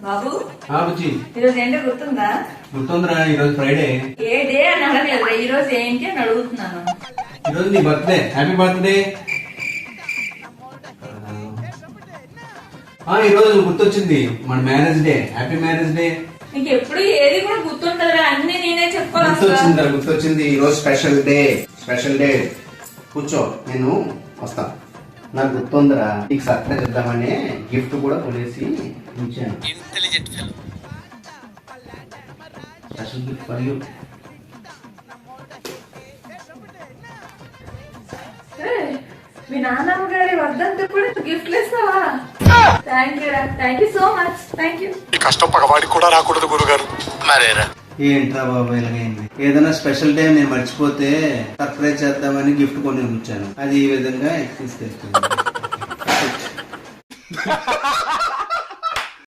బాబు బుజ్జి ఈరోజు ఏంటో గుర్తుందా? గుర్తుందిరా, ఈరోజు ఫ్రైడే. ఏ డే అని అడగలేదురా, ఈ రోజు ఏంటి అని అడుగుతున్నాను. ఈరోజు నీ బర్త్డే. Happy birthday. ఈరోజు గుర్తొచ్చింది, మన marriage day. Happy marriage day. నీకు ఎప్పుడు ఏది కూడా గుర్తుంటదిరా, అన్ని నేనే చెప్పాలి. గుర్తొచ్చింది. ఈరోజు స్పెషల్ డే. Special day. కూర్చో, నేను వస్తా. నాకు గుర్తుందిరా, నీకు సర్ప్రైజ్ ఇద్దామని గిఫ్ట్ కూడా కొనేసి ఉంచాను. Intelligent fellow. Special gift for you. మీ నాన్నమ్మ గారి వర్ధంతి కూడా గిఫ్ట్లు ఇస్తావా? థ్యాంక్ యూ రా, thank you so much. Thank you. ఈ కష్టం పగవాడికి కూడా రాకూడదు గురుగారు. మరేరా ఏంట్రా బాబు ఇలాగైంది? ఏదైనా స్పెషల్ డే నేను మర్చిపోతే సర్ప్రైజ్ చేద్దామని గిఫ్ట్ కొని ఉంచాను, అది ఈ విధంగా తీసుకెళ్తాను.